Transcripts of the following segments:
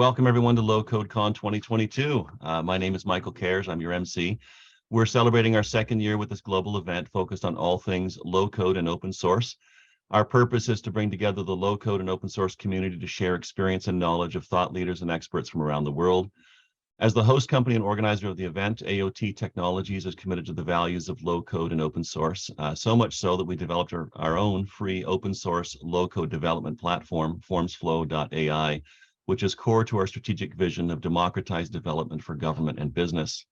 Welcome everyone to LowCodeCon 2022. My name is Michael Cares, I'm your MC. We're celebrating our second year with this global event focused on all things low code and open source. Our purpose is to bring together the low code and open source community to share experience and knowledge of thought leaders and experts from around the world. As the host company and organizer of the event, AOT Technologies is committed to the values of low code and open source, so much so that we developed our own free open source low code development platform, formsflow.ai, which is core to our strategic vision of democratized development for government and business.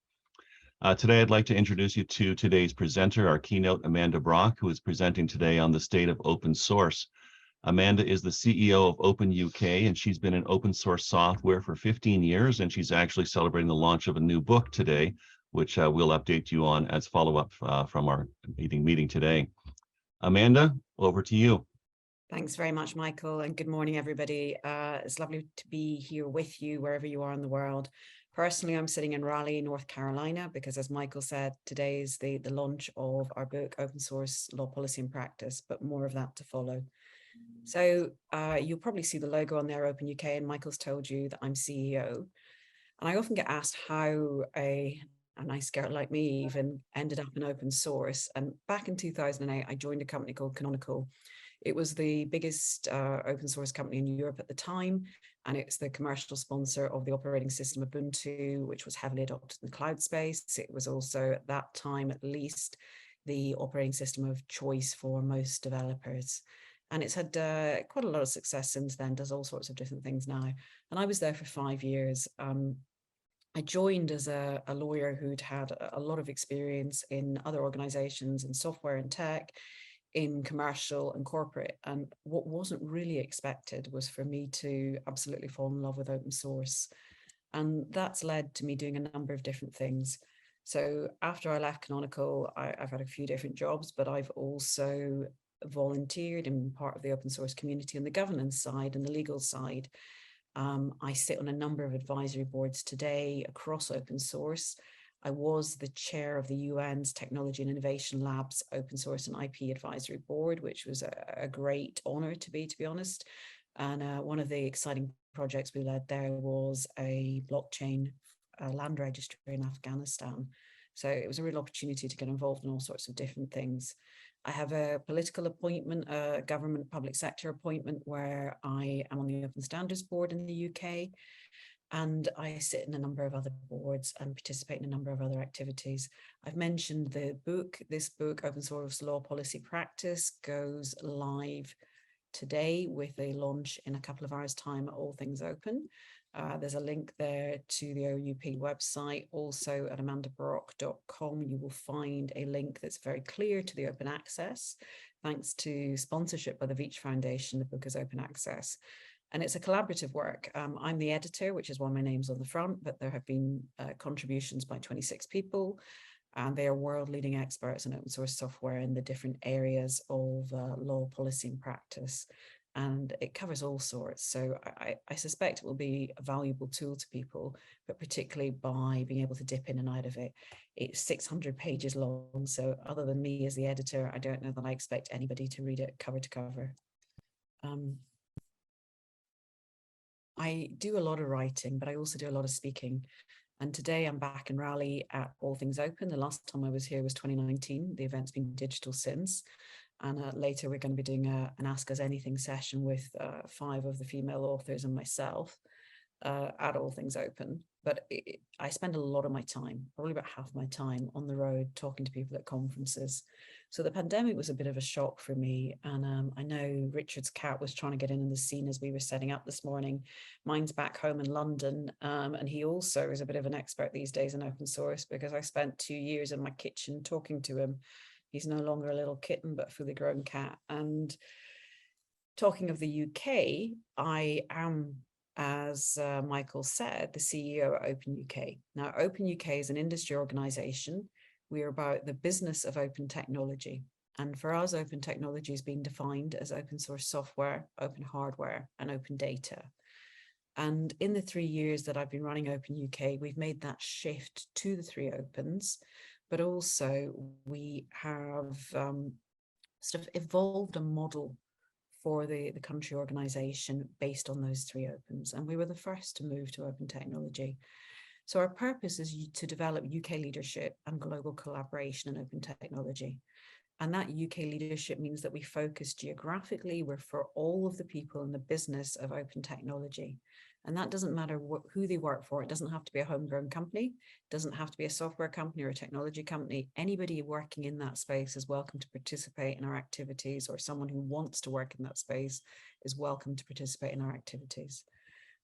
Today, I'd like to introduce you to today's presenter, our keynote, Amanda Brock, who is presenting today on the state of open source. Amanda is the CEO of OpenUK, and she's been in open source software for 15 years, and she's actually celebrating the launch of a new book today, which we'll update you on as follow-up from our meeting today. Amanda, over to you. Thanks very much, Michael, and good morning, everybody. It's lovely to be here with you wherever you are in the world. Personally, I'm sitting in Raleigh, North Carolina, because as Michael said, today is the launch of our book, Open Source Law Policy and Practice, but more of that to follow. So you'll probably see the logo on there, OpenUK, and Michael's told you that I'm CEO. And I often get asked how a nice girl like me even ended up in open source. And back in 2008, I joined a company called Canonical. It was the biggest open source company in Europe at the time, and it's the commercial sponsor of the operating system Ubuntu, which was heavily adopted in the cloud space. It was also, at that time at least, the operating system of choice for most developers. And it's had quite a lot of success since then, does all sorts of different things now. And I was there for 5 years. I joined as a lawyer who'd had a lot of experience in other organizations in software and tech, in commercial and corporate. And what wasn't really expected was for me to absolutely fall in love with open source. And that's led to me doing a number of different things. So after I left Canonical, I've had a few different jobs, but I've also volunteered and part of the open source community on the governance side and the legal side. I sit on a number of advisory boards today across open source. I was the chair of the UN's Technology and Innovation Labs Open Source and IP Advisory Board, which was a great honor to be honest. And one of the exciting projects we led there was a blockchain land registry in Afghanistan. So it was a real opportunity to get involved in all sorts of different things. I have a political appointment, a government public sector appointment, where I am on the Open Standards Board in the UK. And I sit in a number of other boards and participate in a number of other activities. I've mentioned the book. This book, Open Source Law Policy Practice, goes live today with a launch in a couple of hours' time at All Things Open. There's a link there to the OUP website. Also at amandabrock.com, you will find a link that's very clear to the open access. Thanks to sponsorship by the Veitch Foundation, the book is open access. And it's a collaborative work. I'm the editor, which is why my name's on the front, but there have been contributions by 26 people, and they are world-leading experts in open source software in the different areas of law, policy, and practice. And it covers all sorts. So I suspect it will be a valuable tool to people, but particularly by being able to dip in and out of it. It's 600 pages long. So other than me as the editor, I don't know that I expect anybody to read it cover to cover. I do a lot of writing, but I also do a lot of speaking. And today I'm back in Raleigh at All Things Open. The last time I was here was 2019. The event's been digital since. And later we're going to be doing an Ask Us Anything session with 5 of the female authors and myself at All Things Open. But I spend a lot of my time, probably about half my time, on the road talking to people at conferences. So the pandemic was a bit of a shock for me. And I know Richard's cat was trying to get in the scene as we were setting up this morning. Mine's back home in London. And he also is a bit of an expert these days in open source, because I spent 2 years in my kitchen talking to him. He's no longer a little kitten, but a fully grown cat. And talking of the UK, I am, as Michael said, the CEO at OpenUK. Now, OpenUK is an industry organization. We are about the business of open technology. And for us, open technology has been defined as open source software, open hardware, and open data. And in the 3 years that I've been running OpenUK, we've made that shift to the 3 opens, but also we have sort of evolved a model for the country organization based on those 3 opens. And we were the first to move to open technology. So our purpose is to develop UK leadership and global collaboration in open technology. And that UK leadership means that we focus geographically. We're for all of the people in the business of open technology. And that doesn't matter who they work for. It doesn't have to be a homegrown company. It doesn't have to be a software company or a technology company. Anybody working in that space is welcome to participate in our activities, or someone who wants to work in that space is welcome to participate in our activities.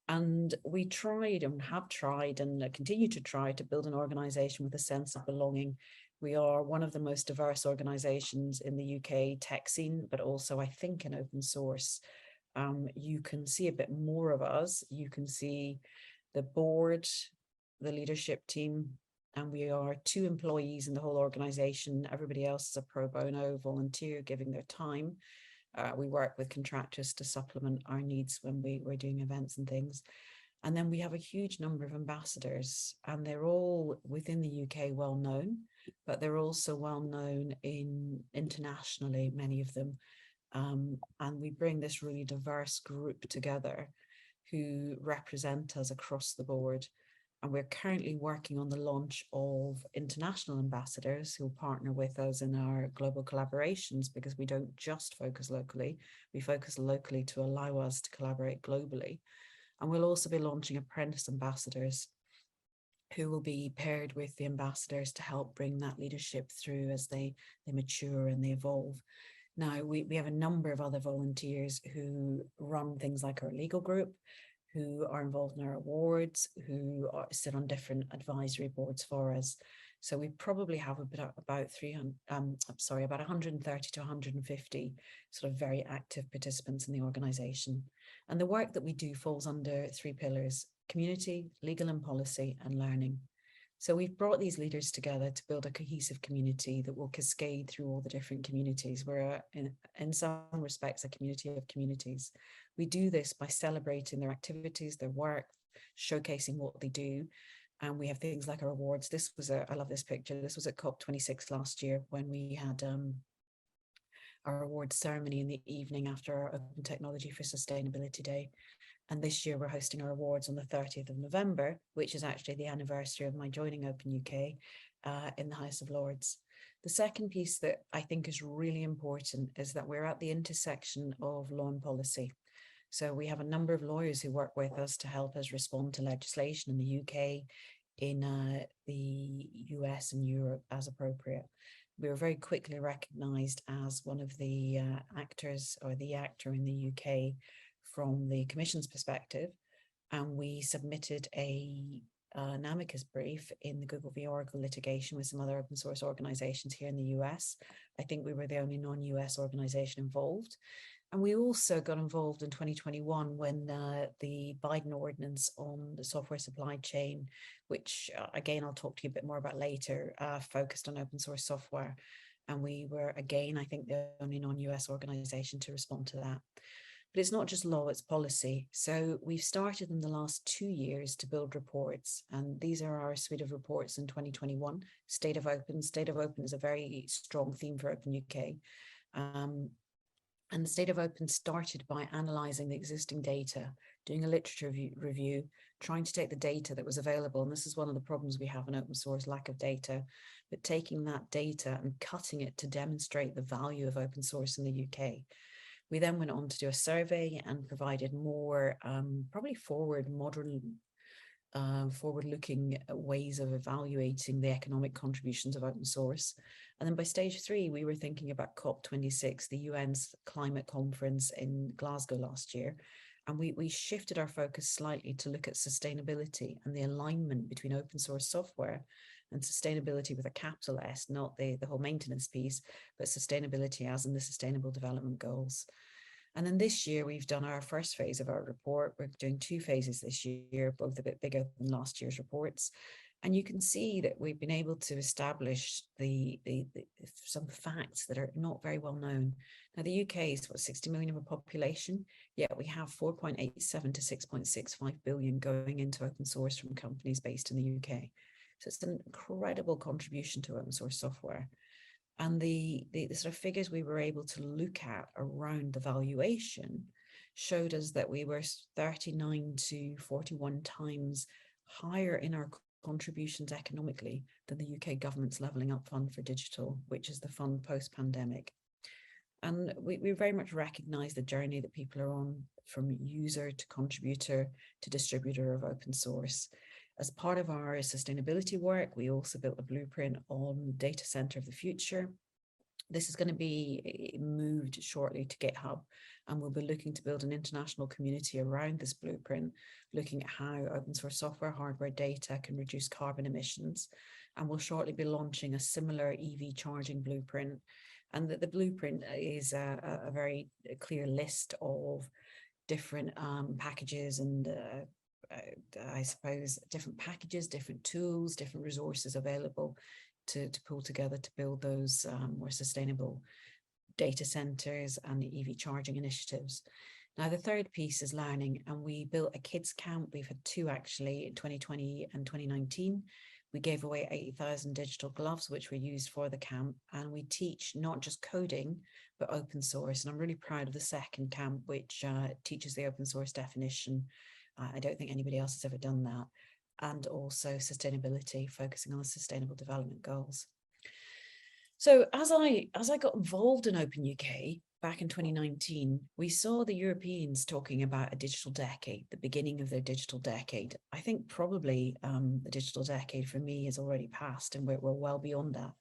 And we tried and have tried and continue to try to build an organization with a sense of belonging. We are one of the most diverse organizations in the UK tech scene, but also I think in open source. You can see a bit more of us. You can see the board, the leadership team, and we are 2 employees in the whole organization. Everybody else is a pro bono volunteer giving their time. We work with contractors to supplement our needs when we're doing events and things. And then we have a huge number of ambassadors, and they're all within the UK well known, but they're also well known internationally, many of them. And we bring this really diverse group together who represent us across the board. And we're currently working on the launch of international ambassadors who will partner with us in our global collaborations, because we don't just focus locally, we focus locally to allow us to collaborate globally. And we'll also be launching apprentice ambassadors who will be paired with the ambassadors to help bring that leadership through as they mature and they evolve. Now, we have a number of other volunteers who run things like our legal group, who are involved in our awards, who sit on different advisory boards for us. So we probably have about 130 to 150 sort of very active participants in the organization. And the work that we do falls under 3 pillars: community, legal and policy, and learning. So we've brought these leaders together to build a cohesive community that will cascade through all the different communities. We're in some respects a community of communities. We do this by celebrating their activities, their work, showcasing what they do. And we have things like our awards. I love this picture. This was at COP26 last year when we had our awards ceremony in the evening after our Open Technology for Sustainability Day. And this year we're hosting our awards on the 30th of November, which is actually the anniversary of my joining OpenUK in the House of Lords. The second piece that I think is really important is that we're at the intersection of law and policy. So we have a number of lawyers who work with us to help us respond to legislation in the UK, in the US and Europe as appropriate. We were very quickly recognised as one of the actors, or the actor in the UK from the Commission's perspective, and we submitted an amicus brief in the Google v Oracle litigation with some other open source organisations here in the US. I think we were the only non-US organisation involved. And we also got involved in 2021 when the Biden ordinance on the software supply chain, which again, I'll talk to you a bit more about later, focused on open source software. And we were, again, I think the only non-US organisation to respond to that. But it's not just law, it's policy. So we've started in the last 2 years to build reports. And these are our suite of reports in 2021. State of Open. State of Open is a very strong theme for OpenUK. And the State of Open started by analysing the existing data, doing a literature review, trying to take the data that was available. And this is one of the problems we have in open source, lack of data, but taking that data and cutting it to demonstrate the value of open source in the UK. We then went on to do a survey and provided more probably forward-looking ways of evaluating the economic contributions of open source. And then by stage 3, we were thinking about COP26, the UN's climate conference in Glasgow last year. And we shifted our focus slightly to look at sustainability and the alignment between open source software and sustainability with a capital S, not the whole maintenance piece, but sustainability as in the Sustainable Development Goals. And then this year, we've done our first phase of our report. We're doing 2 phases this year, both a bit bigger than last year's reports. And you can see that we've been able to establish some facts that are not very well known. Now, the UK is 60 million of a population, yet we have 4.87 to 6.65 billion going into open source from companies based in the UK. So it's an incredible contribution to open source software. And the sort of figures we were able to look at around the valuation showed us that we were 39 to 41 times higher in our contributions economically than the UK government's Levelling Up Fund for Digital, which is the fund post-pandemic. And we very much recognize the journey that people are on, from user to contributor to distributor of open source. As part of our sustainability work, we also built a blueprint on data center of the future. This is going to be moved shortly to GitHub, and we'll be looking to build an international community around this blueprint, looking at how open source software, hardware, data can reduce carbon emissions. And we'll shortly be launching a similar EV charging blueprint. And the blueprint is a very clear list of different packages and I suppose different packages, different tools, different resources available to pull together to build those more sustainable data centers and the EV charging initiatives. Now, the third piece is learning, and we built a kids camp. We've had two actually in 2020 and 2019. We gave away 80,000 digital gloves, which were used for the camp, and we teach not just coding, but open source. And I'm really proud of the second camp, which teaches the open source definition. I don't think anybody else has ever done that. And also sustainability, focusing on the Sustainable Development Goals. So as I got involved in OpenUK back in 2019, we saw the Europeans talking about a digital decade, the beginning of their digital decade. I think probably the digital decade for me is already passed, and we're well beyond that.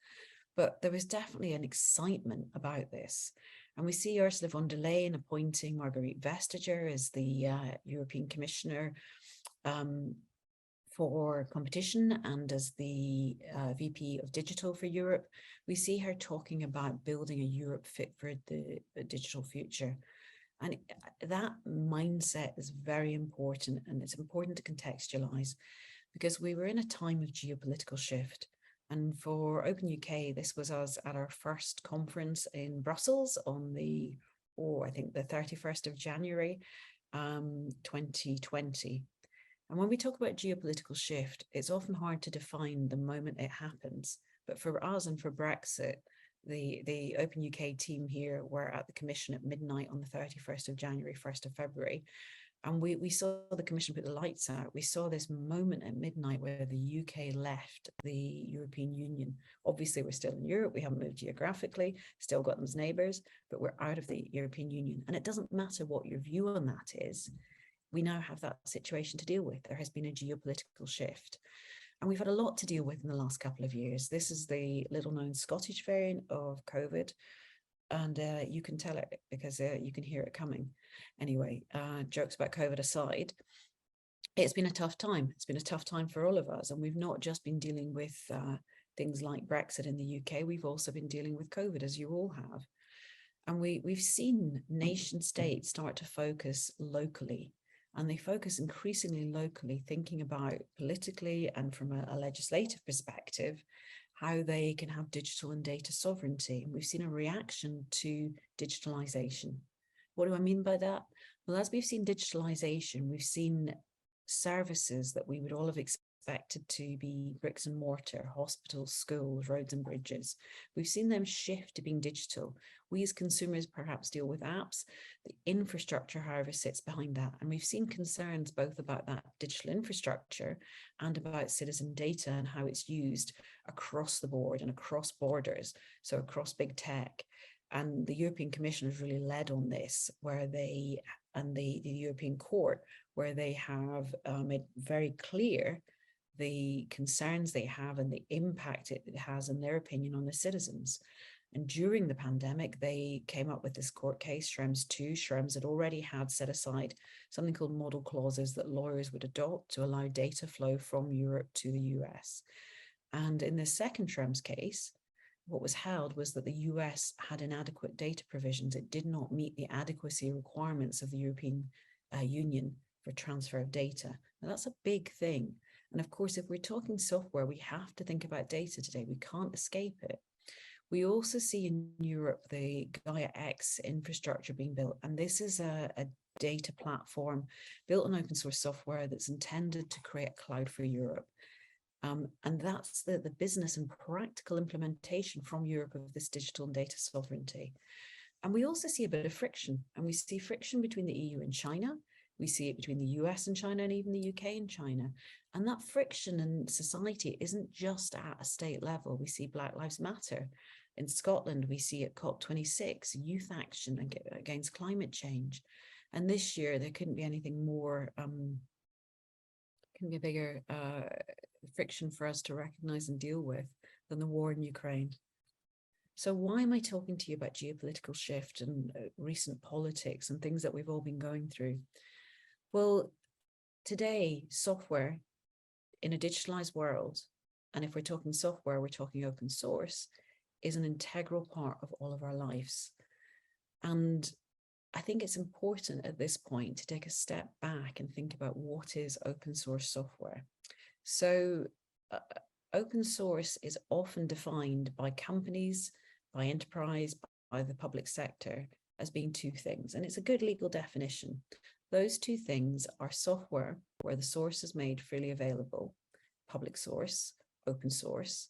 But there was definitely an excitement about this. And we see Ursula von der Leyen appointing Margrethe Vestager as the European Commissioner for competition and as the VP of Digital for Europe. We see her talking about building a Europe fit for the digital future. And that mindset is very important, and it's important to contextualize, because we were in a time of geopolitical shift. And for OpenUK, this was us at our first conference in Brussels on I think the 31st of January, 2020. And when we talk about geopolitical shift, it's often hard to define the moment it happens. But for us and for Brexit, the OpenUK team here were at the Commission at midnight on the 31st of January, 1st of February. And we saw the Commission put the lights out. We saw this moment at midnight where the UK left the European Union. Obviously, we're still in Europe. We haven't moved geographically, still got them as neighbours, but we're out of the European Union. And it doesn't matter what your view on that is. We now have that situation to deal with. There has been a geopolitical shift. And we've had a lot to deal with in the last couple of years. This is the little known Scottish variant of COVID. And you can tell it because you can hear it coming. Anyway, jokes about COVID aside, it's been a tough time. It's been a tough time for all of us. And we've not just been dealing with things like Brexit in the UK. We've also been dealing with COVID, as you all have. And we've seen nation states start to focus locally. And they focus increasingly locally, thinking about politically and from a legislative perspective, how they can have digital and data sovereignty. And we've seen a reaction to digitalization. What do I mean by that? Well, as we've seen digitalization, we've seen services that we would all have expected to be bricks and mortar, hospitals, schools, roads and bridges. We've seen them shift to being digital. We as consumers perhaps deal with apps. The infrastructure, however, sits behind that. And we've seen concerns both about that digital infrastructure and about citizen data and how it's used across the board and across borders, so across big tech. And the European Commission has really led on this, where they, and the European Court, where they have made very clear the concerns they have and the impact it has, in their opinion, on the citizens. And during the pandemic, they came up with this court case, Schrems II. Schrems had already had set aside something called model clauses that lawyers would adopt to allow data flow from Europe to the US. And in the second Schrems case, what was held was that the US had inadequate data provisions. It did not meet the adequacy requirements of the European Union for transfer of data. Now, that's a big thing. And of course, if we're talking software, we have to think about data today. We can't escape it. We also see in Europe the Gaia X infrastructure being built. And this is a data platform built on open source software that's intended to create a cloud for Europe. And that's the business and practical implementation from Europe of this digital and data sovereignty. And we also see a bit of friction, and we see friction between the EU and China. We see it between the US and China, and even the UK and China. And that friction in society isn't just at a state level. We see Black Lives Matter. In Scotland, we see at COP26, youth action against climate change. And this year, there couldn't be anything more, couldn't be a bigger friction for us to recognize and deal with than the war in Ukraine. So why am I talking to you about geopolitical shift and recent politics and things that we've all been going through? Well, today, software in a digitalized world, and if we're talking software, we're talking open source, is an integral part of all of our lives. And I think it's important at this point to take a step back and think about what is open source software. So open source is often defined by companies, by enterprise, by the public sector as being two things. And it's a good legal definition. Those two things are software where the source is made freely available, public source, open source,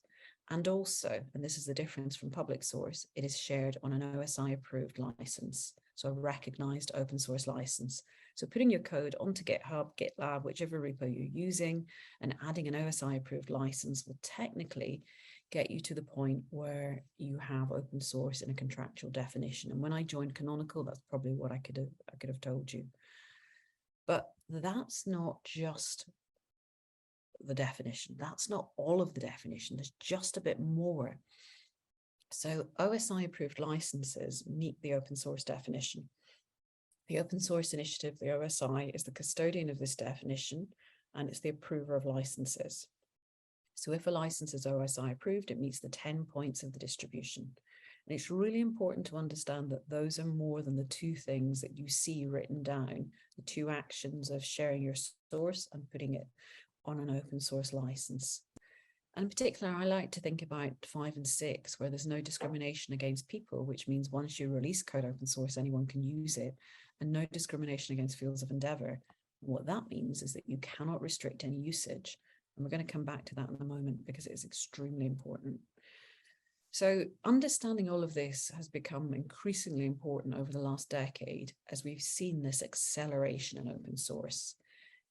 and also, and this is the difference from public source, it is shared on an OSI approved license. So a recognized open source license. So putting your code onto GitHub, GitLab, whichever repo you're using, and adding an OSI approved license will technically get you to the point where you have open source in a contractual definition. And when I joined Canonical, that's probably what I could have told you. But that's not just the definition. That's not all of the definition. There's just a bit more. So OSI approved licenses meet the open source definition. The Open Source Initiative, the OSI, is the custodian of this definition, and it's the approver of licenses. So if a license is OSI approved, it meets the 10 points of the distribution. And it's really important to understand that those are more than the two things that you see written down, the two actions of sharing your source and putting it on an open source license. And in particular, I like to think about 5 and 6, where there's no discrimination against people, which means once you release code open source, anyone can use it, and no discrimination against fields of endeavor. And what that means is that you cannot restrict any usage. And we're going to come back to that in a moment because it is extremely important. So understanding all of this has become increasingly important over the last decade as we've seen this acceleration in open source.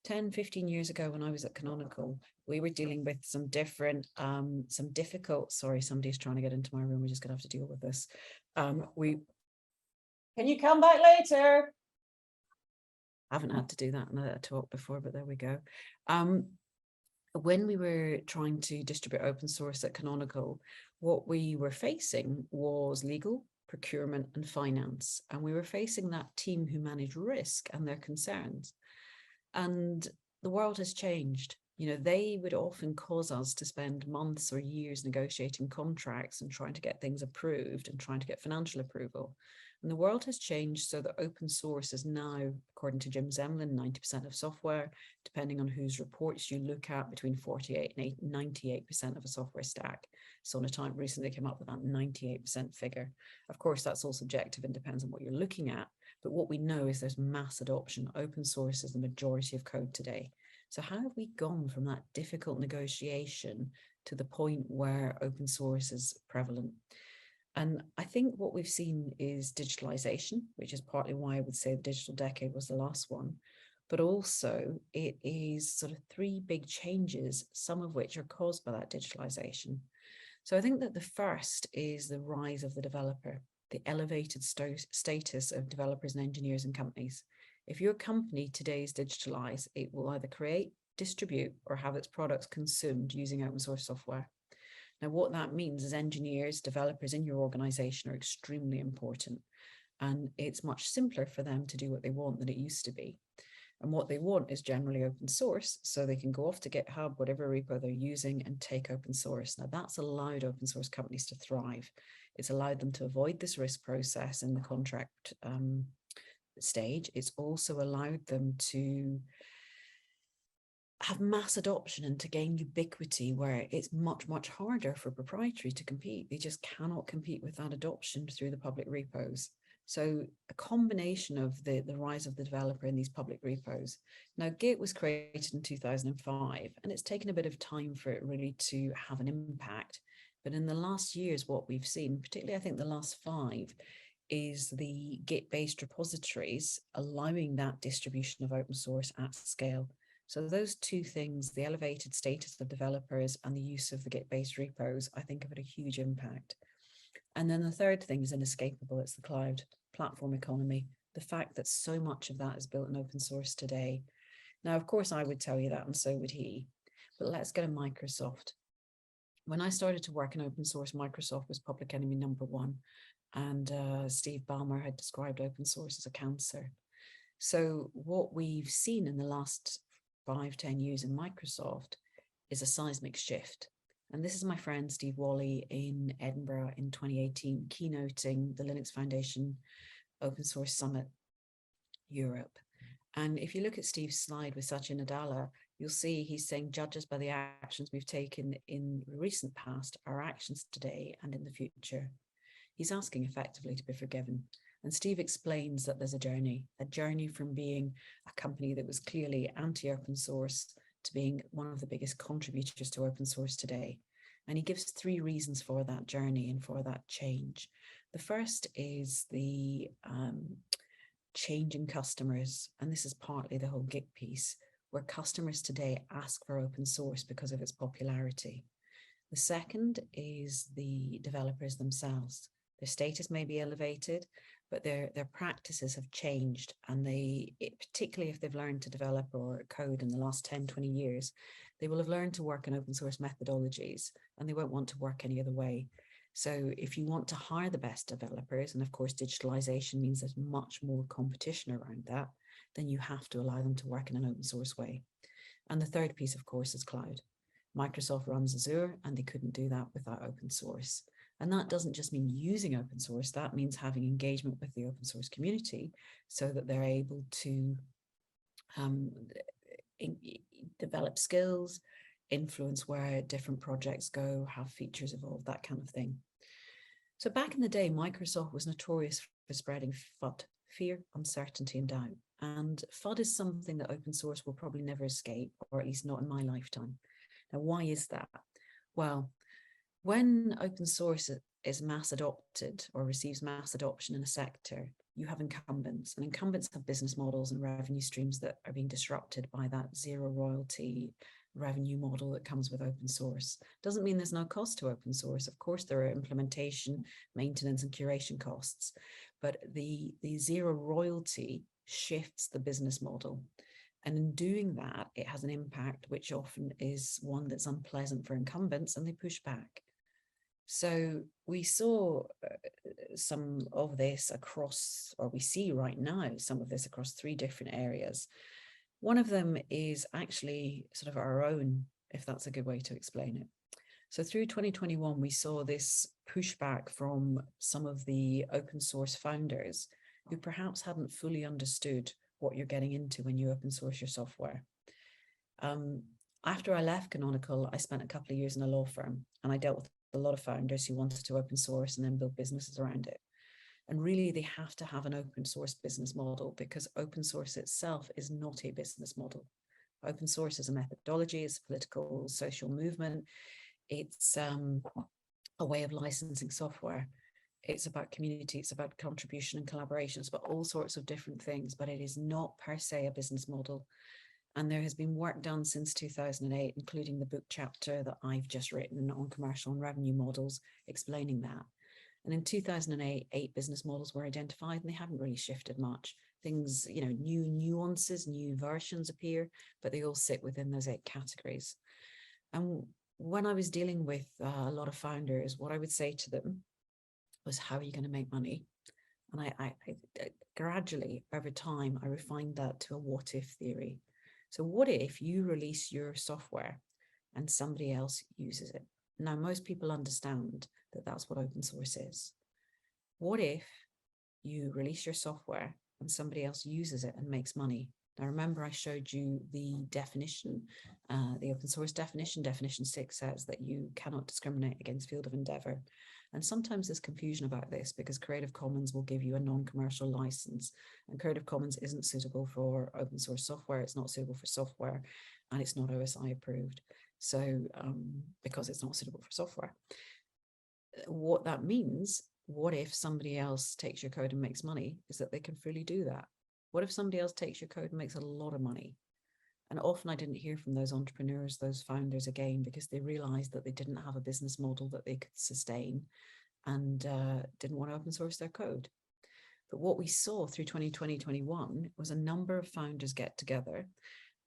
10, 15 years ago when I was at Canonical, we were dealing with some difficult, sorry, somebody's trying to get into my room. We're just going to have to deal with this. Can you come back later? I haven't had to do that in a talk before, but there we go. When we were trying to distribute open source at Canonical, what we were facing was legal, procurement, and finance. And we were facing that team who managed risk and their concerns. And the world has changed. You know, they would often cause us to spend months or years negotiating contracts and trying to get things approved and trying to get financial approval. And the world has changed so that open source is now, according to Jim Zemlin, 90% of software, depending on whose reports you look at, between 48 and 98% of a software stack. Sonotime recently came up with that 98% figure. Of course, that's all subjective and depends on what you're looking at. But what we know is there's mass adoption. Open source is the majority of code today. So how have we gone from that difficult negotiation to the point where open source is prevalent? And I think what we've seen is digitalization, which is partly why I would say the digital decade was the last one. But also it is sort of 3 big changes, some of which are caused by that digitalization. So I think that the first is the rise of the developer, the elevated status of developers and engineers and companies. If your company today is digitalized, it will either create, distribute, or have its products consumed using open source software. Now, what that means is engineers, developers in your organization are extremely important. And it's much simpler for them to do what they want than it used to be. And what they want is generally open source, so they can go off to GitHub, whatever repo they're using, and take open source. Now, that's allowed open source companies to thrive. It's allowed them to avoid this risk process in the contract stage. It's also allowed them to have mass adoption and to gain ubiquity, where it's much, much harder for proprietary to compete. They just cannot compete with that adoption through the public repos. So a combination of the rise of the developer in these public repos. Now, Git was created in 2005, and it's taken a bit of time for it really to have an impact. But in the last years, what we've seen, particularly I think the last 5, is the Git-based repositories allowing that distribution of open source at scale. So those two things, the elevated status of developers and the use of the Git-based repos, I think have had a huge impact. And then the third thing is inescapable. It's the cloud platform economy. The fact that so much of that is built in open source today. Now, of course, I would tell you that, and so would he. But let's go to Microsoft. When I started to work in open source, Microsoft was public enemy #1. And Steve Ballmer had described open source as a cancer. So what we've seen in the last 5-10 years in Microsoft is a seismic shift. And this is my friend Steve Wally in Edinburgh in 2018, keynoting the Linux Foundation Open Source Summit Europe. And if you look at Steve's slide with Satya Nadella, you'll see he's saying, judge us by the actions we've taken in the recent past, our actions today and in the future. He's asking effectively to be forgiven. And Steve explains that there's a journey from being a company that was clearly anti-open source to being one of the biggest contributors to open source today. And he gives 3 reasons for that journey and for that change. The first is the change in customers. And this is partly the whole Git piece, where customers today ask for open source because of its popularity. The second is the developers themselves. Their status may be elevated, but their practices have changed, and particularly if they've learned to develop or code in the last 10-20 years, they will have learned to work in open source methodologies, and they won't want to work any other way. So if you want to hire the best developers, and of course digitalization means there's much more competition around that, then you have to allow them to work in an open source way. And the third piece, of course, is cloud. Microsoft runs Azure, and they couldn't do that without open source. And that doesn't just mean using open source, that means having engagement with the open source community so that they're able to develop skills, influence where different projects go, have features evolve, that kind of thing. So back in the day, Microsoft was notorious for spreading FUD, fear, uncertainty, and doubt. And FUD is something that open source will probably never escape, or at least not in my lifetime. Now, why is that? Well, when open source is mass adopted or receives mass adoption in a sector, you have incumbents, and incumbents have business models and revenue streams that are being disrupted by that zero royalty revenue model that comes with open source. Doesn't mean there's no cost to open source. Of course, there are implementation, maintenance, and curation costs, but the zero royalty shifts the business model. And in doing that, it has an impact, which often is one that's unpleasant for incumbents, and they push back. So we saw some of this across, or we see right now, some of this across 3 different areas. One of them is actually sort of our own, if that's a good way to explain it. So through 2021, we saw this pushback from some of the open source founders who perhaps hadn't fully understood what you're getting into when you open source your software. After I left Canonical, I spent a couple of years in a law firm, and I dealt with a lot of founders who wanted to open source and then build businesses around it. And really, they have to have an open source business model, because open source itself is not a business model. Open source is a methodology, it's a political, social movement. It's a way of licensing software. It's about community, it's about contribution and collaboration, it's about all sorts of different things, but it is not per se a business model. And there has been work done since 2008, including the book chapter that I've just written on commercial and revenue models, explaining that. And in 2008, 8 business models were identified, and they haven't really shifted much. Things, new nuances, new versions appear, but they all sit within those 8 categories. And when I was dealing with a lot of founders, what I would say to them was, how are you going to make money? And I gradually, over time, I refined that to a what-if theory. So what if you release your software and somebody else uses it? Now, most people understand that that's what open source is. What if you release your software and somebody else uses it and makes money? Now, remember, I showed you the definition, the open source definition. Definition 6 says that you cannot discriminate against field of endeavor. And sometimes there's confusion about this because Creative Commons will give you a non-commercial license, and Creative Commons isn't suitable for open source software. It's not suitable for software, and it's not OSI approved. So because it's not suitable for software. What that means, what if somebody else takes your code and makes money, is that they can freely do that. What if somebody else takes your code and makes a lot of money? And often I didn't hear from those entrepreneurs, those founders again, because they realized that they didn't have a business model that they could sustain and didn't want to open source their code. But what we saw through 2020-21 was a number of founders get together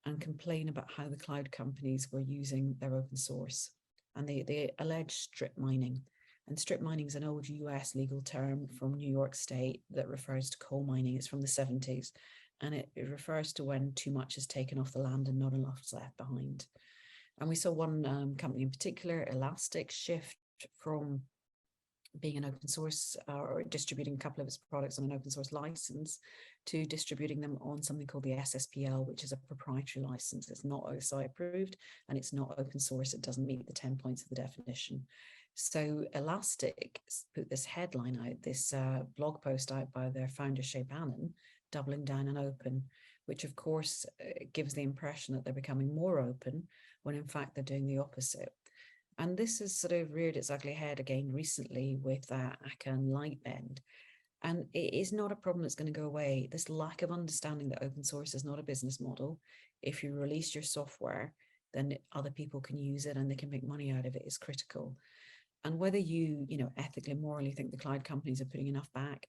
and complain about how the cloud companies were using their open source. And they allege strip mining. And strip mining is an old US legal term from New York State that refers to coal mining. It's from the 70s. And it refers to when too much is taken off the land and not enough is left behind. And we saw one company in particular, Elastic, shift from being an open source or distributing a couple of its products on an open source license to distributing them on something called the SSPL, which is a proprietary license. It's not OSI approved and it's not open source. It doesn't meet the 10 points of the definition. So Elastic put this headline out, this blog post out by their founder, Shay Bannon, doubling down on open, which of course gives the impression that they're becoming more open when in fact they're doing the opposite. And this has sort of reared its ugly head again recently with akka and Lightbend. And it is not a problem that's going to go away. This lack of understanding that open source is not a business model. If you release your software, then other people can use it and they can make money out of it is critical. And whether you ethically, morally think the cloud companies are putting enough back,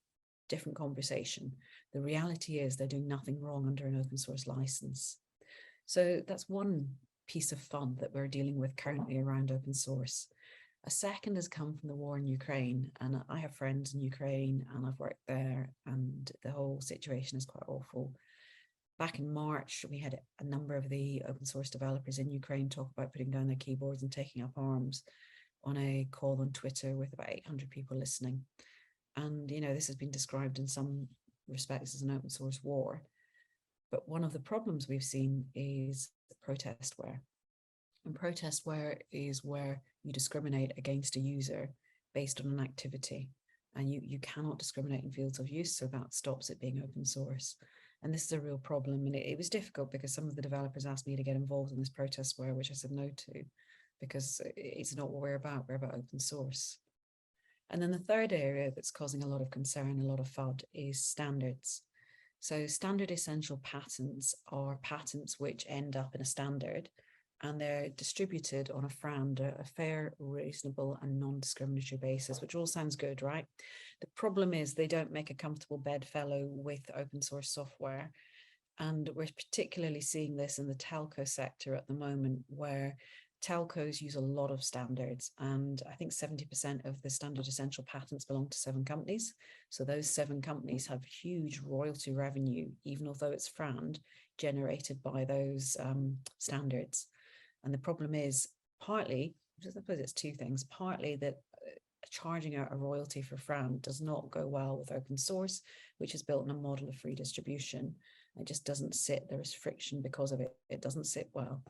different conversation. The reality is they're doing nothing wrong under an open source license. So that's one piece of fun that we're dealing with currently around open source. A second has come from the war in Ukraine, and I have friends in Ukraine and I've worked there, and the whole situation is quite awful. Back in March, we had a number of the open source developers in Ukraine talk about putting down their keyboards and taking up arms on a call on Twitter with about 800 people listening. And, this has been described in some respects as an open source war. But one of the problems we've seen is protestware. And protestware is where you discriminate against a user based on an activity. And you cannot discriminate in fields of use, so that stops it being open source. And this is a real problem. And it was difficult because some of the developers asked me to get involved in this protestware, which I said no to, because it's not what we're about. We're about open source. And then the third area that's causing a lot of concern, a lot of FUD, is standards. So standard essential patents are patents which end up in a standard and they're distributed on a FRAND, a fair, reasonable and non-discriminatory basis, which all sounds good, right? The problem is they don't make a comfortable bedfellow with open source software. And we're particularly seeing this in the telco sector at the moment, where telcos use a lot of standards, and I think 70% of the standard essential patents belong to 7 companies. So those 7 companies have huge royalty revenue, even although it's FRAND, generated by those standards. And the problem is partly, I suppose it's 2 things, partly that charging out a royalty for FRAND does not go well with open source, which is built on a model of free distribution. It just doesn't sit, there is friction because of it. It doesn't sit well.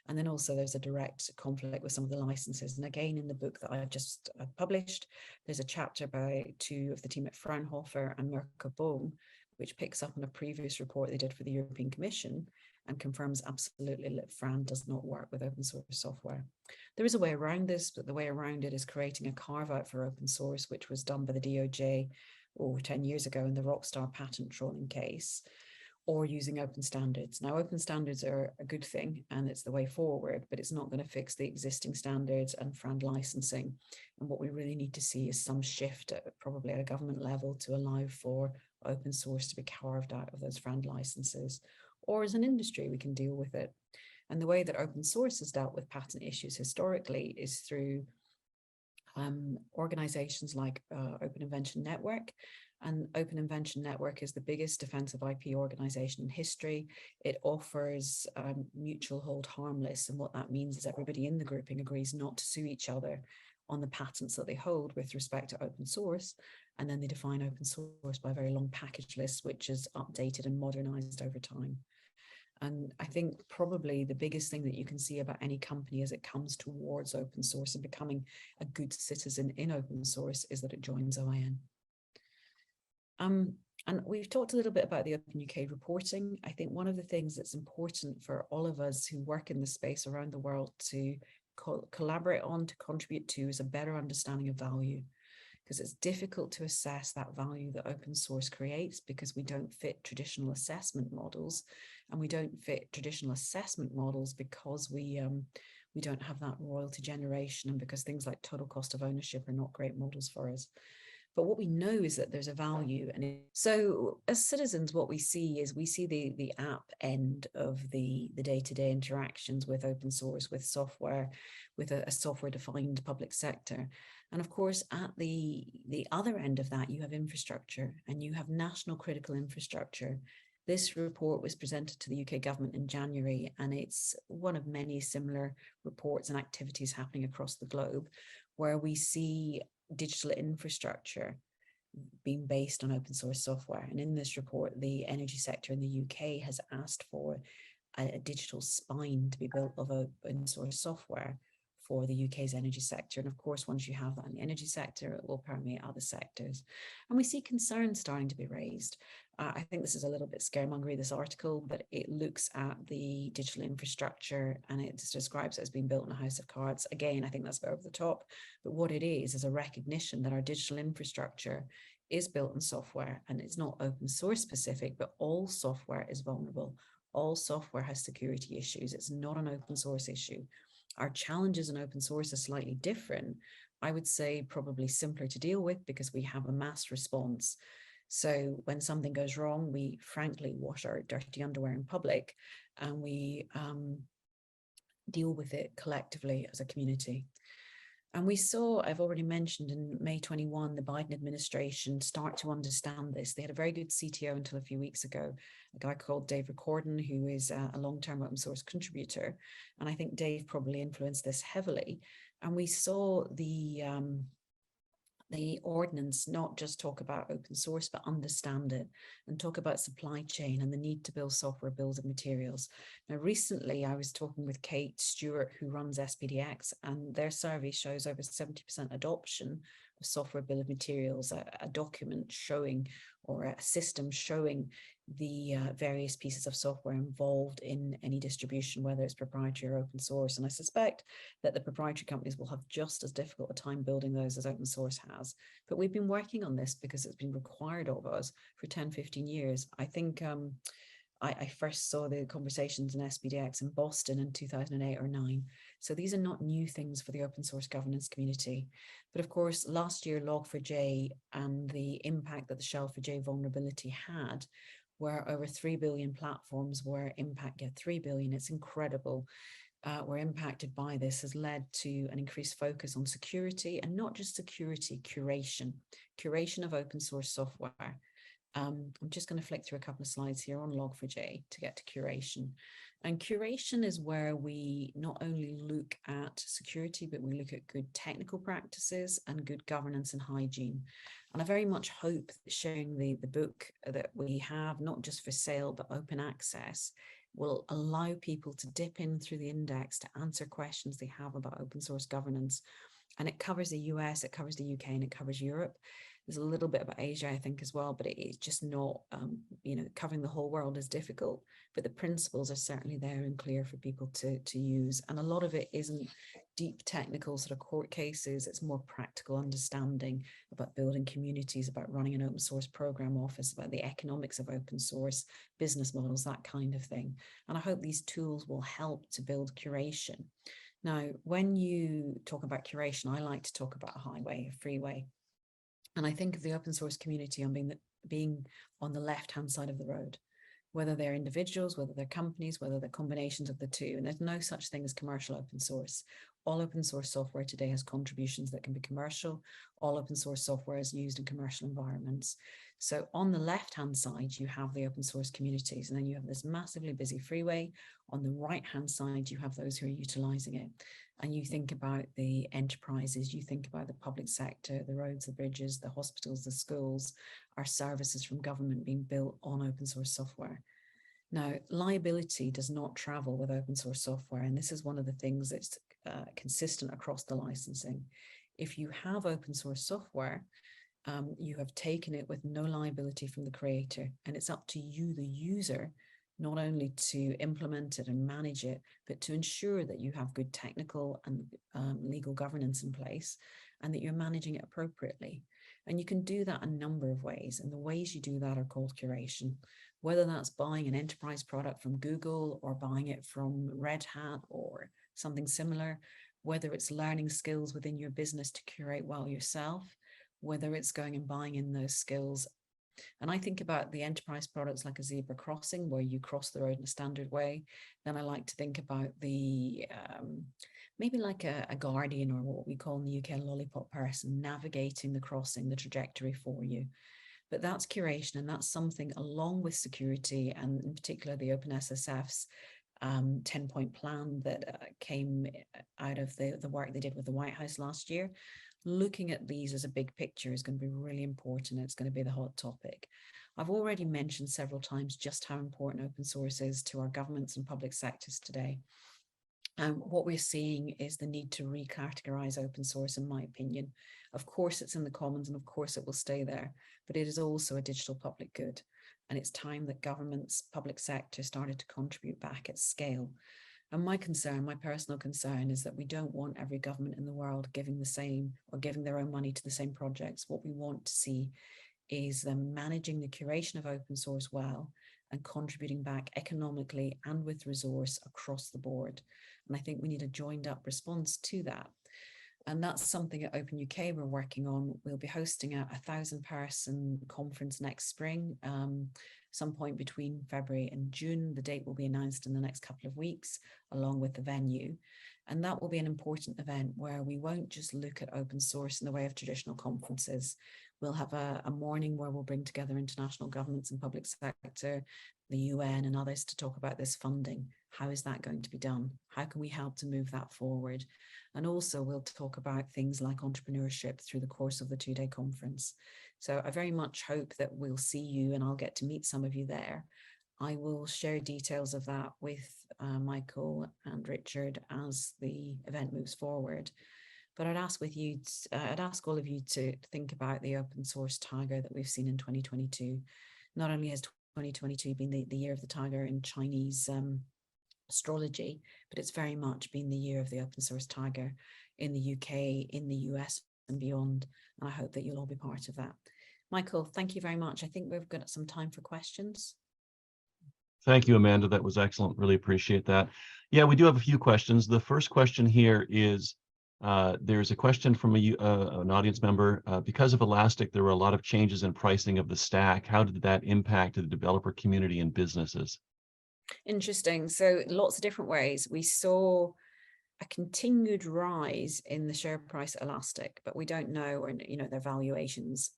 And then also there's a direct conflict with some of the licenses. And again, in the book that I've just published, there's a chapter by 2 of the team at Fraunhofer and Mirko Bohm, which picks up on a previous report they did for the European Commission and confirms absolutely that FRAND does not work with open source software. There is a way around this, but the way around it is creating a carve out for open source, which was done by the DOJ 10 years ago in the Rockstar patent trolling case, or using open standards. Now, open standards are a good thing and it's the way forward, but it's not going to fix the existing standards and FRAND licensing. And what we really need to see is some shift probably at a government level to allow for open source to be carved out of those FRAND licenses, or as an industry, we can deal with it. And the way that open source has dealt with patent issues historically is through organizations like Open Invention Network. And Open Invention Network is the biggest defensive IP organization in history. It offers mutual hold harmless. And what that means is everybody in the grouping agrees not to sue each other on the patents that they hold with respect to open source. And then they define open source by a very long package list, which is updated and modernized over time. And I think probably the biggest thing that you can see about any company as it comes towards open source and becoming a good citizen in open source is that it joins OIN. And we've talked a little bit about the OpenUK reporting. I think one of the things that's important for all of us who work in the space around the world to collaborate on, to contribute to, is a better understanding of value, because it's difficult to assess that value that open source creates because we don't fit traditional assessment models, and we don't fit traditional assessment models because we don't have that royalty generation, and because things like total cost of ownership are not great models for us. But what we know is that there's a value. And so as citizens, what we see is we see the app end of the day-to-day interactions with open source, with software, with a software-defined public sector. And of course, at the other end of that, you have infrastructure, and you have national critical infrastructure. This report was presented to the UK government in January, and it's one of many similar reports and activities happening across the globe, where we see digital infrastructure being based on open source software. And in this report, the energy sector in the UK has asked for a digital spine to be built of open source software for the UK's energy sector. And of course, once you have that in the energy sector, it will permeate other sectors. And we see concerns starting to be raised. I think this is a little bit scaremongery, this article, but it looks at the digital infrastructure and it describes it as being built in a house of cards. Again, I think that's over the top, but what it is a recognition that our digital infrastructure is built on software, and it's not open source specific, but all software is vulnerable. All software has security issues. It's not an open source issue. Our challenges in open source are slightly different. I would say probably simpler to deal with because we have a mass response. So when something goes wrong, we frankly wash our dirty underwear in public, and we deal with it collectively as a community. And we saw, I've already mentioned, in May 21, the Biden administration start to understand this. They had a very good CTO until a few weeks ago, a guy called Dave Ricordan, who is a long-term open source contributor. And I think Dave probably influenced this heavily. And we saw the ordinance not just talk about open source, but understand it and talk about supply chain and the need to build software bills of materials. Now, recently, I was talking with Kate Stewart, who runs SPDX, and their survey shows over 70% adoption of software bill of materials, a document showing, or a system showing the various pieces of software involved in any distribution, whether it's proprietary or open source. And I suspect that the proprietary companies will have just as difficult a time building those as open source has. But we've been working on this because it's been required of us for 10, 15 years. I think I first saw the conversations in SPDX in Boston in 2008 or 9. So these are not new things for the open source governance community. But of course, last year, Log4j and the impact that the Shell4j vulnerability had, where over 3 billion platforms were impacted, 3 billion, it's incredible, were impacted by this, has led to an increased focus on security, and not just security, curation of open source software. I'm just going to flick through a couple of slides here on Log4j to get to curation. And curation is where we not only look at security, but we look at good technical practices and good governance and hygiene. And I very much hope that sharing the book that we have, not just for sale, but open access, will allow people to dip in through the index to answer questions they have about open source governance. And it covers the US, it covers the UK, and it covers Europe. There's a little bit about Asia, I think, as well, but it's just not, covering the whole world is difficult, but the principles are certainly there and clear for people to use. And a lot of it isn't deep technical sort of court cases. It's more practical understanding about building communities, about running an open source program office, about the economics of open source, business models, that kind of thing. And I hope these tools will help to build curation. Now, when you talk about curation, I like to talk about a highway, a freeway. And I think of the open source community on being on the left-hand side of the road, whether they're individuals, whether they're companies, whether they're combinations of the two. And there's no such thing as commercial open source. All open source software today has contributions that can be commercial. All open source software is used in commercial environments. So on the left-hand side, you have the open source communities, and then you have this massively busy freeway. On the right-hand side, you have those who are utilizing it. And you think about the enterprises, you think about the public sector, the roads, the bridges, the hospitals, the schools, our services from government being built on open source software. Now, liability does not travel with open source software, and this is one of the things that's consistent across the licensing. If you have open source software, you have taken it with no liability from the creator, and it's up to you, the user, not only to implement it and manage it, but to ensure that you have good technical and legal governance in place, and that you're managing it appropriately. And you can do that a number of ways, and the ways you do that are called curation. Whether that's buying an enterprise product from Google or buying it from Red Hat or something similar, whether it's learning skills within your business to curate well yourself, whether it's going and buying in those skills. And I think about the enterprise products like a zebra crossing, where you cross the road in a standard way. Then I like to think about the maybe like a guardian, or what we call in the UK, a lollipop person, navigating the crossing, the trajectory for you. But that's curation, and that's something along with security, and in particular the OpenSSF's 10-point plan that came out of the work they did with the White House last year. Looking at these as a big picture is going to be really important. It's going to be the hot topic. I've already mentioned several times just how important open source is to our governments and public sectors today. What we're seeing is the need to recategorize open source, in my opinion. Of course, it's in the commons, and of course it will stay there, but it is also a digital public good. And it's time that governments, public sector started to contribute back at scale. And my concern, my personal concern, is that we don't want every government in the world giving the same, or giving their own money to the same projects. What we want to see is them managing the curation of open source well, and contributing back economically and with resource across the board. And I think we need a joined up response to that. And that's something at OpenUK we're working on. We'll be hosting a 1,000-person conference next spring, some point between February and June. The date will be announced in the next couple of weeks, along with the venue. And that will be an important event where we won't just look at open source in the way of traditional conferences. We'll have a morning where we'll bring together international governments and public sector, the UN and others, to talk about this funding. How is that going to be done? How can we help to move that forward? And also we'll talk about things like entrepreneurship through the course of the 2-day conference. So I very much hope that we'll see you, and I'll get to meet some of you there. I will share details of that with Michael and Richard as the event moves forward. But I'd ask all of you to think about the open source tiger that we've seen in 2022. Not only has 2022 been the year of the tiger in Chinese astrology, but it's very much been the year of the open source tiger in the UK, in the US and beyond. And I hope that you'll all be part of that. Michael, thank you very much. I think we've got some time for questions. Thank you, Amanda. That was excellent. Really appreciate that. Yeah, we do have a few questions. The first question here is, there's a question from an audience member. Because of Elastic, there were a lot of changes in pricing of the stack. How did that impact the developer community and businesses? Interesting. So lots of different ways. We saw a continued rise in the share price Elastic, but we don't know, and their valuations.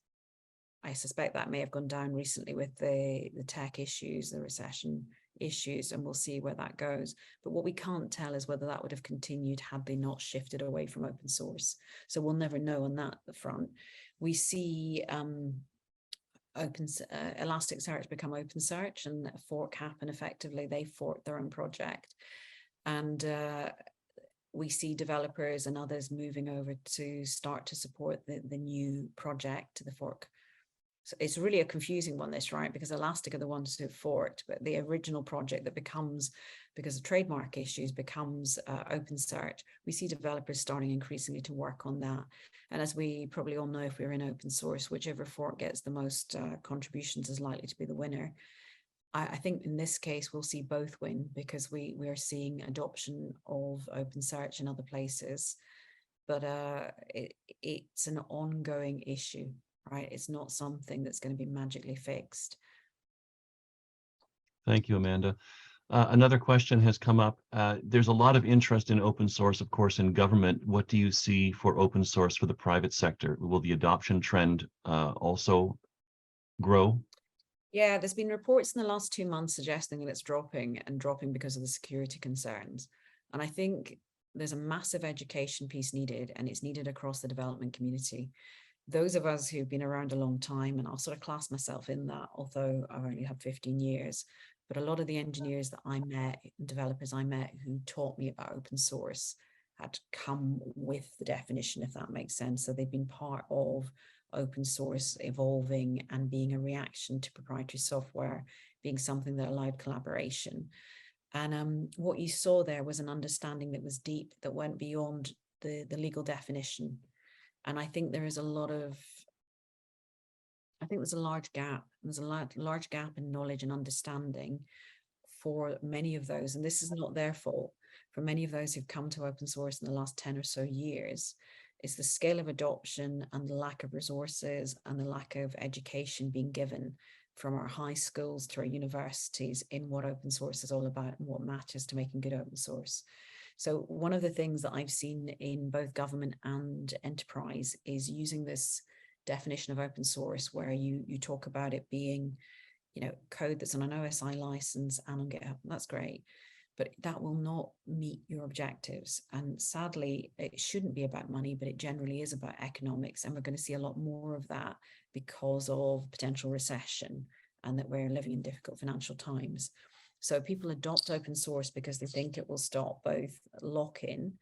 I suspect that may have gone down recently with the tech issues, the recession issues, and we'll see where that goes. But what we can't tell is whether that would have continued had they not shifted away from open source. So we'll never know on that front. We see Elasticsearch become OpenSearch, and a fork happen. Effectively, they fork their own project. And we see developers and others moving over to start to support the new project, the fork. So it's really a confusing one, this, right? Because Elastic are the ones who forked, but the original project that becomes, because of trademark issues, becomes OpenSearch. We see developers starting increasingly to work on that. And as we probably all know, if we're in open source, whichever fork gets the most contributions is likely to be the winner. I think in this case, we'll see both win, because we are seeing adoption of OpenSearch in other places. But it's an ongoing issue. Right, it's not something that's going to be magically fixed. Thank you, Amanda. Another question has come up. There's a lot of interest in open source, of course, in government. What do you see for open source for the private sector? Will the adoption trend also grow? Yeah, there's been reports in the last 2 months suggesting that it's dropping because of the security concerns. And I think there's a massive education piece needed, and it's needed across the development community. Those of us who've been around a long time, and I'll sort of class myself in that, although I've only had 15 years, But a lot of the engineers that I met, developers I met who taught me about open source had come with the definition, if that makes sense. So they've been part of open source evolving and being a reaction to proprietary software, being something that allowed collaboration. And what you saw there was an understanding that was deep, that went beyond the legal definition. And I think there is a lot of, I think there's a large gap. There's a large gap in knowledge and understanding for many of those. And this is not their fault. For many of those who've come to open source in the last 10 or so years, it's the scale of adoption and the lack of resources and the lack of education being given from our high schools to our universities in what open source is all about and what matters to making good open source. So one of the things that I've seen in both government and enterprise is using this definition of open source, where you talk about it being, code that's on an OSI license and on GitHub. That's great, but that will not meet your objectives. And sadly, it shouldn't be about money, but it generally is about economics. And we're going to see a lot more of that because of potential recession and that we're living in difficult financial times. So people adopt open source because they think it will stop both lock-in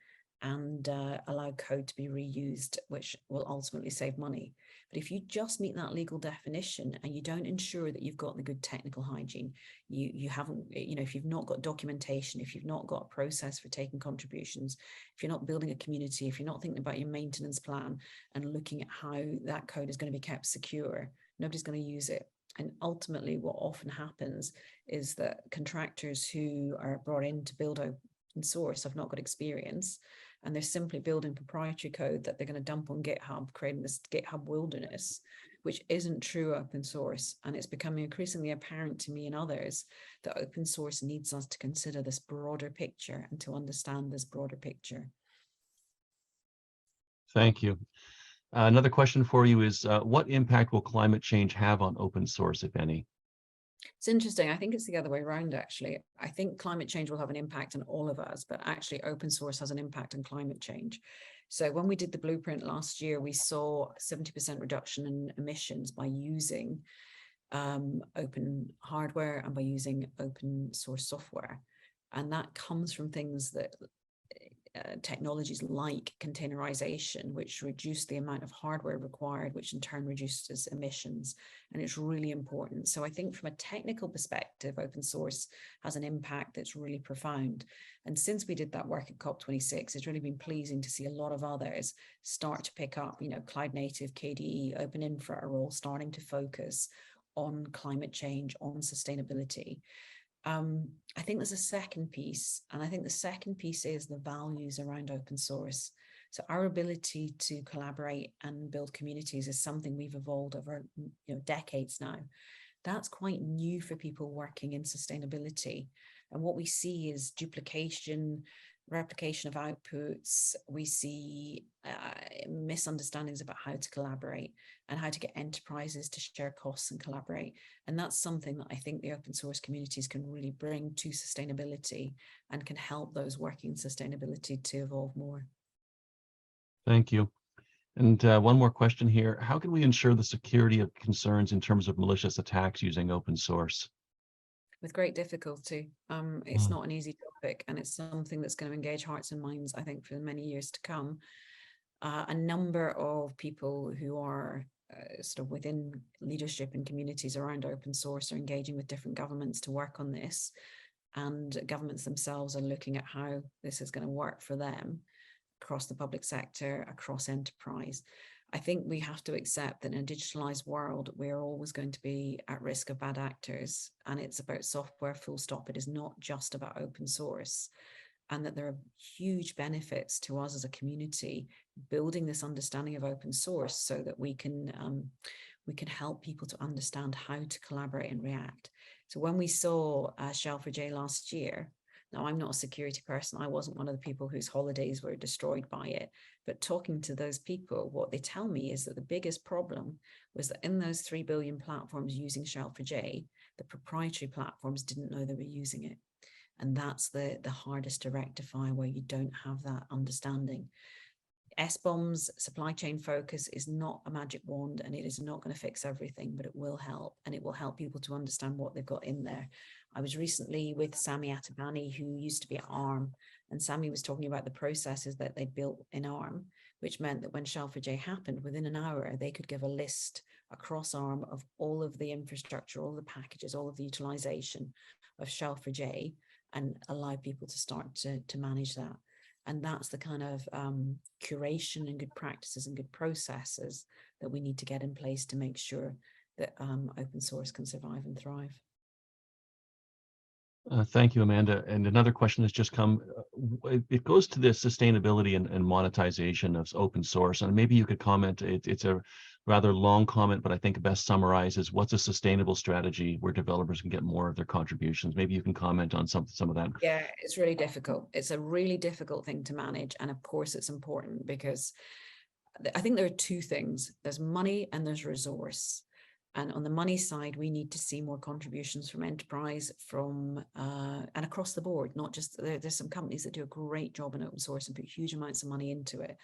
and allow code to be reused, which will ultimately save money. But if you just meet that legal definition and you don't ensure that you've got the good technical hygiene, you haven't, if you've not got documentation, if you've not got a process for taking contributions, if you're not building a community, if you're not thinking about your maintenance plan and looking at how that code is going to be kept secure, nobody's going to use it. And ultimately, what often happens is that contractors who are brought in to build open source have not got experience, and they're simply building proprietary code that they're going to dump on GitHub, creating this GitHub wilderness, which isn't true open source. And it's becoming increasingly apparent to me and others that open source needs us to consider this broader picture and to understand this broader picture. Thank you. Another question for you is, what impact will climate change have on open source, if any? It's interesting. I think it's the other way around, actually. I think climate change will have an impact on all of us, but actually open source has an impact on climate change. So when we did the blueprint last year, we saw 70% reduction in emissions by using open hardware and by using open source software. And that comes from things that technologies like containerization, which reduce the amount of hardware required, which in turn reduces emissions. And it's really important. So I think from a technical perspective, open source has an impact that's really profound. And since we did that work at COP26, it's really been pleasing to see a lot of others start to pick up, Cloud Native, KDE, Open Infra are all starting to focus on climate change, on sustainability. I think there's a second piece, and I think the second piece is the values around open source. So our ability to collaborate and build communities is something we've evolved over decades now. That's quite new for people working in sustainability. And what we see is duplication, replication of outputs. We see misunderstandings about how to collaborate and how to get enterprises to share costs and collaborate. And that's something that I think the open source communities can really bring to sustainability and can help those working in sustainability to evolve more. Thank you. And one more question here. How can we ensure the security of concerns in terms of malicious attacks using open source? With great difficulty. It's not an easy topic, and it's something that's going to engage hearts and minds, I think, for many years to come. A number of people who are sort of within leadership and communities around open source are engaging with different governments to work on this, and governments themselves are looking at how this is going to work for them across the public sector, across enterprise. I think we have to accept that in a digitalized world, we're always going to be at risk of bad actors, and it's about software full stop. It is not just about open source, and that there are huge benefits to us as a community building this understanding of open source so that we can help people to understand how to collaborate and react. So when we saw Shell4j last year, now I'm not a security person, I wasn't one of the people whose holidays were destroyed by it, but talking to those people, what they tell me is that the biggest problem was that in those 3 billion platforms using Shell4j, the proprietary platforms didn't know they were using it. And that's the hardest to rectify, where you don't have that understanding. SBOM's supply chain focus is not a magic wand, and it is not going to fix everything, but it will help, and it will help people to understand what they've got in there. I was recently with Sami Atabani, who used to be at ARM, and Sami was talking about the processes that they built in ARM, which meant that when Shell4j happened, within an hour, they could give a list across ARM of all of the infrastructure, all the packages, all of the utilization of Shell4j, and allow people to start to manage that. And that's the kind of curation and good practices and good processes that we need to get in place to make sure that open source can survive and thrive. Thank you, Amanda. And another question has just come. It goes to the sustainability and monetization of open source. And maybe you could comment. It's a rather long comment, but I think best summarizes what's a sustainable strategy where developers can get more of their contributions. Maybe you can comment on some of that. Yeah, it's really difficult. It's a really difficult thing to manage. And of course, it's important because I think there are two things. There's money and there's resource. And on the money side, we need to see more contributions from enterprise, from and across the board, not just there's some companies that do a great job in open source and put huge amounts of money into it.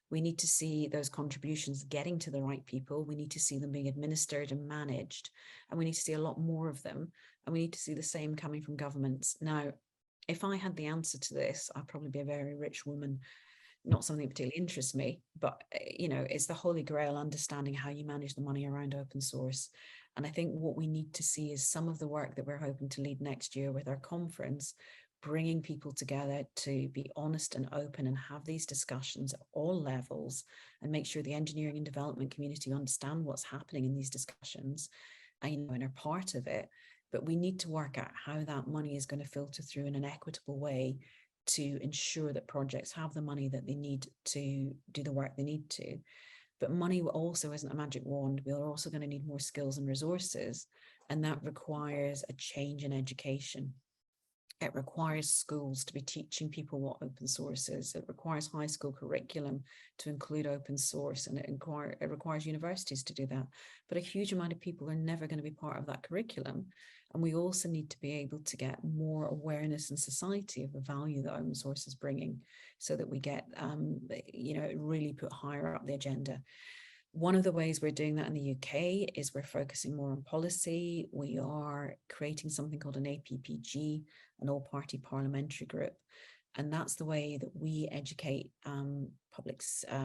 We need to see those contributions getting to the right people. We need to see them being administered and managed, and we need to see a lot more of them. And we need to see the same coming from governments. Now, if I had the answer to this, I'd probably be a very rich woman. Not something that particularly interests me, but it's the holy grail, understanding how you manage the money around open source. And I think what we need to see is some of the work that we're hoping to lead next year with our conference, bringing people together to be honest and open and have these discussions at all levels, and make sure the engineering and development community understand what's happening in these discussions, and are part of it. But we need to work out how that money is going to filter through in an equitable way to ensure that projects have the money that they need to do the work they need to. But money also isn't a magic wand. We're also going to need more skills and resources, and that requires a change in education. It requires schools to be teaching people what open source is. It requires high school curriculum to include open source, and it requires universities to do that. But a huge amount of people are never going to be part of that curriculum. And we also need to be able to get more awareness in society of the value that open source is bringing, so that we get, really put higher up the agenda. One of the ways we're doing that in the UK is we're focusing more on policy. We are creating something called an APPG, an all-party parliamentary group. And that's the way that we educate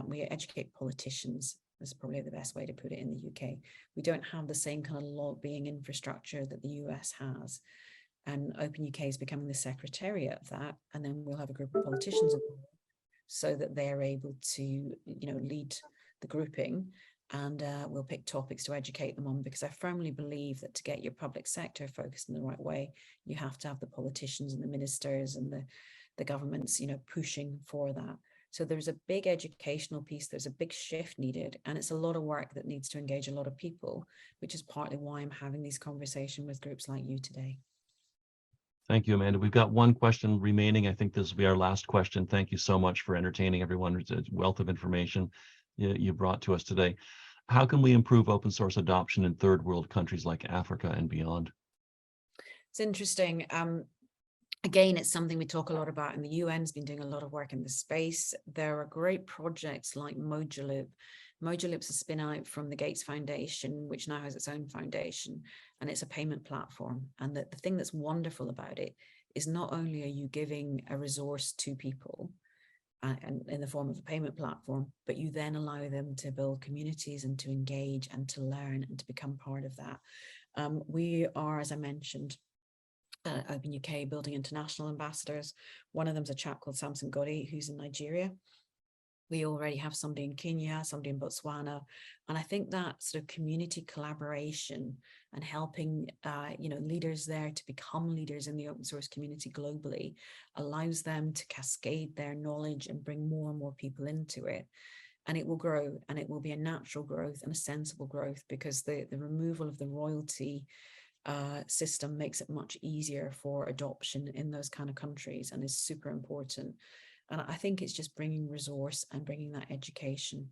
we educate politicians. That's probably the best way to put it in the UK. We don't have the same kind of lobbying infrastructure that the US has. And OpenUK is becoming the secretariat of that. And then we'll have a group of politicians so that they're able to, lead the grouping, and we'll pick topics to educate them on, because I firmly believe that to get your public sector focused in the right way, you have to have the politicians and the ministers and the governments, pushing for that. So there's a big educational piece, there's a big shift needed, and it's a lot of work that needs to engage a lot of people, which is partly why I'm having these conversations with groups like you today. Thank you, Amanda. We've got one question remaining. I think this will be our last question. Thank you so much for entertaining everyone. It's a wealth of information you brought to us today. How can we improve open source adoption in third world countries like Africa and beyond? It's interesting. Again, it's something we talk a lot about, and the UN's been doing a lot of work in this space. There are great projects like Mojolib. Mojolib's a spin out from the Gates Foundation, which now has its own foundation, and it's a payment platform. And the thing that's wonderful about it is not only are you giving a resource to people and in the form of a payment platform, but you then allow them to build communities and to engage and to learn and to become part of that. We are, as I mentioned, OpenUK building international ambassadors. One of them is a chap called Samson Godi, who's in Nigeria. We already have somebody in Kenya, somebody in Botswana. And I think that sort of community collaboration and helping leaders there to become leaders in the open source community globally allows them to cascade their knowledge and bring more and more people into it. And it will grow, and it will be a natural growth and a sensible growth, because the removal of the royalty system makes it much easier for adoption in those kind of countries, and is super important. And I think it's just bringing resource and bringing that education.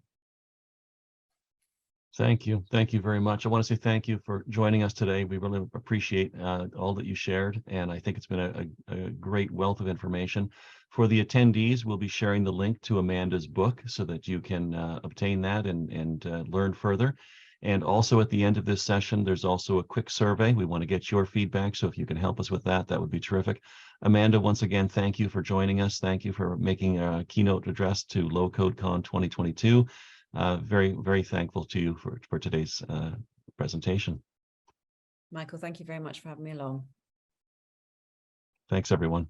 Thank you. Thank you very much. I want to say thank you for joining us today. We really appreciate all that you shared, and I think it's been a great wealth of information. For the attendees, we'll be sharing the link to Amanda's book so that you can obtain that and learn further. And also at the end of this session, there's also a quick survey. We want to get your feedback. So if you can help us with that, that would be terrific. Amanda, once again, thank you for joining us. Thank you for making a keynote address to LowCodeCon 2022. Very, very thankful to you for today's presentation. Michael, thank you very much for having me along. Thanks, everyone.